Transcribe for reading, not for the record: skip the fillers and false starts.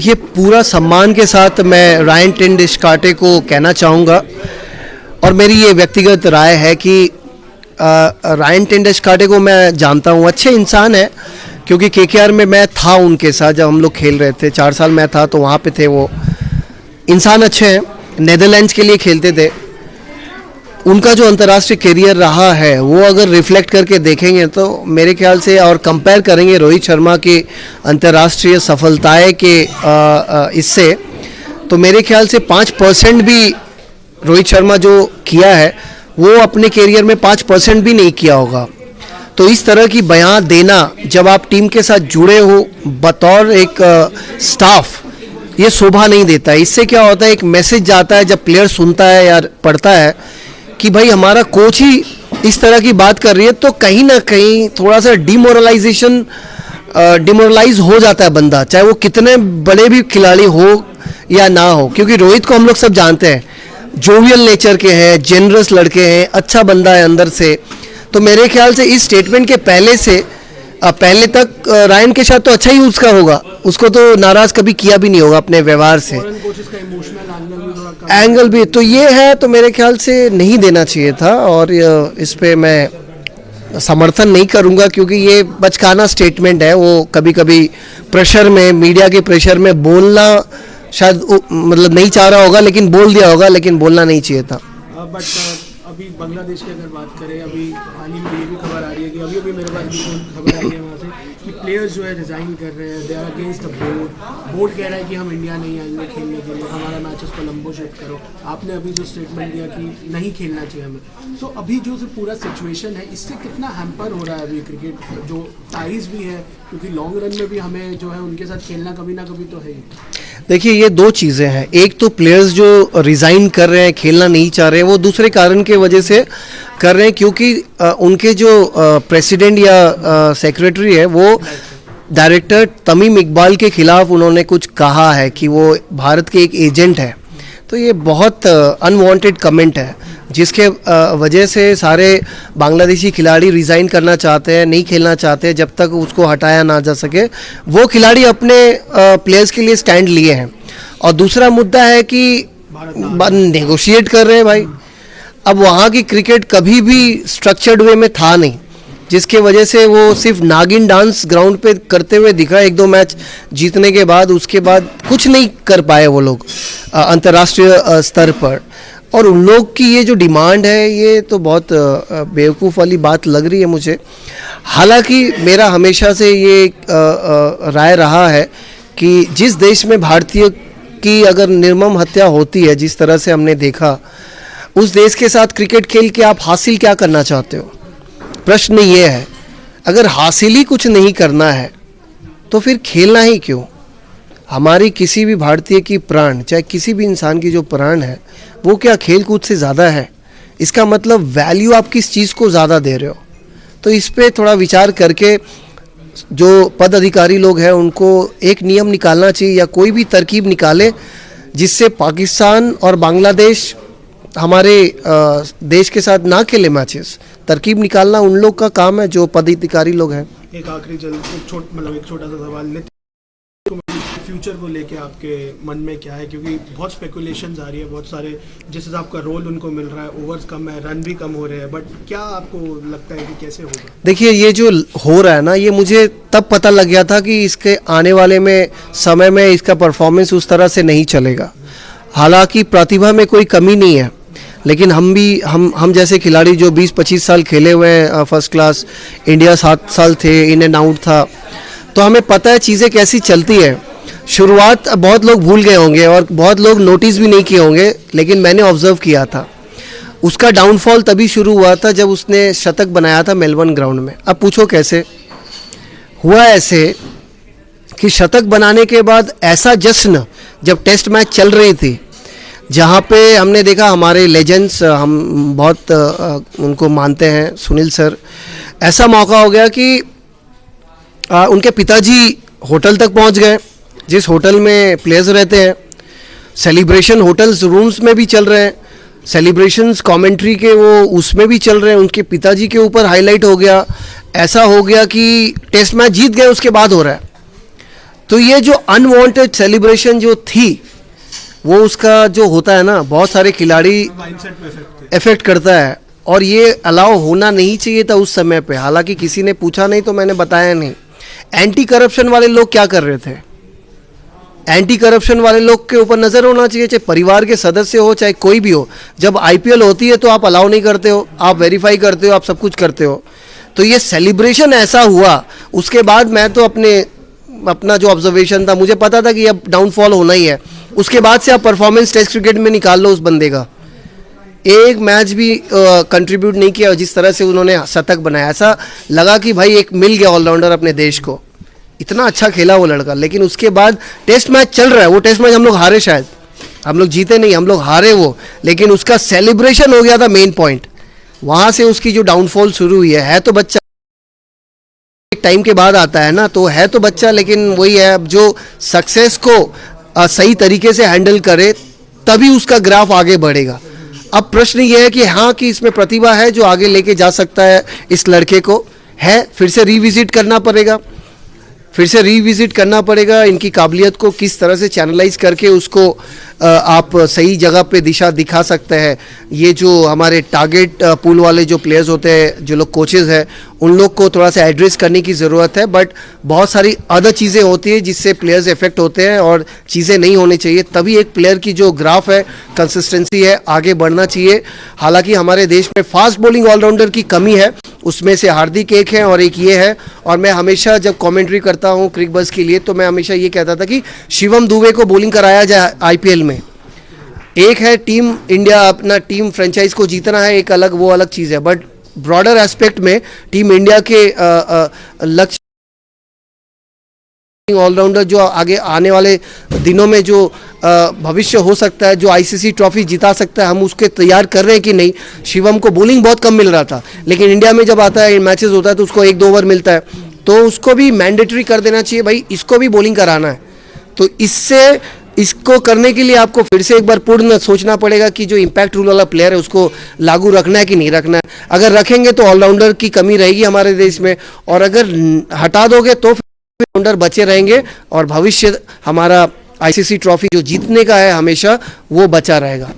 ये पूरा सम्मान के साथ मैं रायन टेंडुलकर को कहना चाहूँगा और मेरी ये व्यक्तिगत राय है कि रायन टेंडुलकर को मैं जानता हूँ, अच्छे इंसान है। क्योंकि केकेआर में मैं था उनके साथ जब हम लोग खेल रहे थे, 4 साल मैं था तो वहाँ पे थे वो। इंसान अच्छे हैं, नेदरलैंड्स के लिए खेलते थे। उनका जो अंतर्राष्ट्रीय करियर रहा है वो अगर रिफ्लेक्ट करके देखेंगे तो मेरे ख्याल से, और कंपेयर करेंगे रोहित शर्मा की अंतर्राष्ट्रीय सफलताएं के इससे, तो मेरे ख्याल से 5% भी रोहित शर्मा जो किया है वो अपने करियर में 5% भी नहीं किया होगा। तो इस तरह की बयान देना जब आप टीम के साथ जुड़े हो बतौर एक स्टाफ, ये शोभा नहीं देता है। इससे क्या होता है, एक मैसेज जाता है जब प्लेयर सुनता है या पढ़ता है कि भाई हमारा कोच ही इस तरह की बात कर रही है, तो कहीं ना कहीं थोड़ा सा डिमोरलाइज हो जाता है बंदा, चाहे वो कितने बड़े भी खिलाड़ी हो या ना हो। क्योंकि रोहित को हम लोग सब जानते हैं, जोवियल नेचर के हैं, जेनरस लड़के हैं, अच्छा बंदा है अंदर से। तो मेरे ख्याल से इस स्टेटमेंट के पहले तक रायन के साथ तो अच्छा ही उसका होगा, उसको तो नाराज कभी किया भी नहीं होगा अपने व्यवहार से। एंगल भी तो ये है, तो मेरे ख्याल से नहीं देना चाहिए था और इस पे मैं समर्थन नहीं करूंगा क्योंकि ये बचकाना स्टेटमेंट है। वो कभी कभी प्रेशर में, मीडिया के प्रेशर में बोलना शायद मतलब नहीं चाह रहा होगा, लेकिन बोल दिया होगा, लेकिन बोलना नहीं चाहिए था। अभी बांग्लादेश की अगर बात करें, अभी हाल ही में ये भी खबर आ रही है कि अभी मेरे पास भी खबर आई है वहाँ से कि प्लेयर्स जो है रिज़ाइन कर रहे हैं, they are against the board कह रहा है कि हम इंडिया नहीं आएंगे खेलने के लिए, हमारा मैचेस कोलंबो शिफ्ट करो। आपने अभी जो स्टेटमेंट दिया कि नहीं खेलना चाहिए हमें, सो अभी जो पूरा सिचुएशन है इससे कितना हैम्पर हो रहा है अभी क्रिकेट जो टाइज भी है, क्योंकि लॉन्ग रन में भी हमें जो है उनके साथ खेलना कभी ना कभी तो है ही। देखिए, ये 2 चीज़ें हैं। एक तो प्लेयर्स जो रिज़ाइन कर रहे हैं, खेलना नहीं चाह रहे हैं, वो दूसरे कारण के वजह से कर रहे हैं क्योंकि उनके जो प्रेसिडेंट या सेक्रेटरी है वो डायरेक्टर तमीम इकबाल के खिलाफ उन्होंने कुछ कहा है कि वो भारत के एक एजेंट है। तो ये बहुत अनवांटेड कमेंट है जिसके वजह से सारे बांग्लादेशी खिलाड़ी रिज़ाइन करना चाहते हैं, नहीं खेलना चाहते जब तक उसको हटाया ना जा सके। वो खिलाड़ी अपने प्लेयर्स के लिए स्टैंड लिए हैं। और दूसरा मुद्दा है कि नेगोशिएट कर रहे हैं भाई। अब वहाँ की क्रिकेट कभी भी स्ट्रक्चर्ड वे में था नहीं, जिसके वजह से वो सिर्फ नागिन डांस ग्राउंड पे करते हुए दिखा 1-2 मैच जीतने के बाद। उसके बाद कुछ नहीं कर पाए वो लोग अंतर्राष्ट्रीय स्तर पर। और उन लोग की ये जो डिमांड है ये तो बहुत बेवकूफ़ वाली बात लग रही है मुझे। हालांकि मेरा हमेशा से ये राय रहा है कि जिस देश में भारतीय की अगर निर्मम हत्या होती है, जिस तरह से हमने देखा, उस देश के साथ क्रिकेट खेल के आप हासिल क्या करना चाहते हो? प्रश्न ये है। अगर हासिल ही कुछ नहीं करना है तो फिर खेलना ही क्यों? हमारी किसी भी भारतीय की प्राण, चाहे किसी भी इंसान की जो प्राण है, वो क्या खेल कूद से ज़्यादा है? इसका मतलब वैल्यू आप किस चीज़ को ज़्यादा दे रहे हो? तो इस पे थोड़ा विचार करके जो पद अधिकारी लोग हैं उनको एक नियम निकालना चाहिए या कोई भी तरकीब निकाले जिससे पाकिस्तान और बांग्लादेश हमारे देश के साथ ना खेले मैचेस। तरकीब निकालना उन लोग का काम है जो पद अधिकारी लोग हैं। एक आखिरी एक छोटा सा सवाल, फ्यूचर को लेके आपके मन में क्या है? क्योंकि बहुत स्पेकुलेशंस आ रही है, बहुत सारे जिस हिसाब का रोल उनको मिल रहा है, ओवर्स कम है, रन भी कम हो रहे हैं, बट क्या आपको लगता है कि कैसे होगा? देखिए, ये जो हो रहा है ना, ये मुझे तब पता लग गया था कि इसके आने वाले में समय में इसका परफॉर्मेंस उस तरह से नहीं चलेगा। हालांकि प्रतिभा में कोई कमी नहीं है, लेकिन हम जैसे खिलाड़ी जो 20-25 साल खेले हुए हैं फर्स्ट क्लास, इंडिया 7 साल थे, इन एंड आउट था, तो हमें पता है चीज़ें कैसी चलती है। शुरुआत बहुत लोग भूल गए होंगे और बहुत लोग नोटिस भी नहीं किए होंगे, लेकिन मैंने ऑब्जर्व किया था। उसका डाउनफॉल तभी शुरू हुआ था जब उसने शतक बनाया था मेलबर्न ग्राउंड में। अब पूछो कैसे हुआ? ऐसे कि शतक बनाने के बाद ऐसा जश्न जब टेस्ट मैच चल रही थी, जहाँ पे हमने देखा हमारे लेजेंड्स, हम बहुत उनको मानते हैं, सुनील सर, ऐसा मौका हो गया कि उनके पिताजी होटल तक पहुँच गए जिस होटल में प्लेयर्स रहते हैं। सेलिब्रेशन होटल्स रूम्स में भी चल रहे हैं, सेलिब्रेशंस कमेंट्री के वो उसमें भी चल रहे हैं। उनके पिताजी के ऊपर हाईलाइट हो गया। ऐसा हो गया कि टेस्ट मैच जीत गए उसके बाद हो रहा है। तो ये जो अनवांटेड सेलिब्रेशन जो थी, वो उसका जो होता है ना, बहुत सारे खिलाड़ी माइंडसेट पे इफेक्ट इफेक्ट करता है, और ये अलाउ होना नहीं चाहिए था उस समय पे। हालांकि किसी ने पूछा नहीं तो मैंने बताया नहीं। एंटी करप्शन वाले लोग क्या कर रहे थे? एंटी करप्शन वाले लोग के ऊपर नजर होना चाहिए, चाहे परिवार के सदस्य हो चाहे कोई भी हो। जब आईपीएल होती है तो आप अलाउ नहीं करते हो, आप वेरीफाई करते हो, आप सब कुछ करते हो। तो ये सेलिब्रेशन ऐसा हुआ, उसके बाद मैं तो अपना जो ऑब्जर्वेशन था, मुझे पता था कि अब डाउनफॉल होना ही है। उसके बाद से आप परफॉर्मेंस टेस्ट क्रिकेट में निकाल लो उस बंदे का, एक मैच भी कंट्रीब्यूट नहीं किया। जिस तरह से उन्होंने शतक बनाया, ऐसा लगा कि भाई एक मिल गया ऑलराउंडर अपने देश को। इतना अच्छा खेला वो लड़का। लेकिन उसके बाद टेस्ट मैच चल रहा है, वो टेस्ट मैच हम लोग हारे, शायद हम लोग जीते नहीं, हम लोग हारे वो, लेकिन उसका सेलिब्रेशन हो गया था मेन पॉइंट। वहां से उसकी जो डाउनफॉल शुरू हुई है तो बच्चा एक टाइम के बाद आता है ना, तो है तो बच्चा, लेकिन वही है, अब जो सक्सेस को सही तरीके से हैंडल करे तभी उसका ग्राफ आगे बढ़ेगा। अब प्रश्न ये है कि हाँ, कि इसमें प्रतिभा है जो आगे लेके जा सकता है इस लड़के को, है फिर से रिविजिट करना पड़ेगा, फिर से रिविजिट करना पड़ेगा इनकी काबिलियत को किस तरह से चैनलाइज करके उसको आप सही जगह पे दिशा दिखा सकते हैं। ये जो हमारे टारगेट पूल वाले जो प्लेयर्स होते हैं, जो लोग कोचेस हैं, उन लोग को थोड़ा सा एड्रेस करने की ज़रूरत है। बट बहुत सारी अदर चीज़ें होती हैं जिससे प्लेयर्स इफेक्ट होते हैं, और चीज़ें नहीं होनी चाहिए, तभी एक प्लेयर की जो ग्राफ है, कंसिस्टेंसी है, आगे बढ़ना चाहिए। हालांकि हमारे देश में फास्ट बॉलिंग ऑलराउंडर की कमी है, उसमें से हार्दिक एक है और एक ये है। और मैं हमेशा जब कमेंट्री करता हूँ क्रिक बज़ के लिए, तो मैं हमेशा ये कहता था कि शिवम दुबे को बॉलिंग कराया जाए आईपीएल में। एक है टीम इंडिया, अपना टीम फ्रेंचाइज को जीतना है, एक अलग, वो अलग चीज़ है। बट ब्रॉडर एस्पेक्ट में टीम इंडिया के लक्ष्य, ऑलराउंडर जो आगे आने वाले दिनों में जो भविष्य हो सकता है, जो आईसीसी ट्रॉफी जिता सकता है, हम उसके तैयार कर रहे हैं कि नहीं। शिवम को बॉलिंग बहुत कम मिल रहा था, लेकिन इंडिया में जब आता है, मैचेस होता है, तो उसको 1-2 ओवर मिलता है, तो उसको भी मैंडेटरी कर देना चाहिए, भाई इसको भी बॉलिंग कराना है। तो इसको करने के लिए आपको फिर से एक बार पूर्ण सोचना पड़ेगा कि जो इम्पैक्ट रूल वाला प्लेयर है उसको लागू रखना है कि नहीं रखना है। अगर रखेंगे तो ऑलराउंडर की कमी रहेगी हमारे देश में, और अगर हटा दोगे तो ऑलराउंडर बचे रहेंगे, और भविष्य हमारा आईसीसी ट्रॉफी जो जीतने का है हमेशा, वो बचा रहेगा।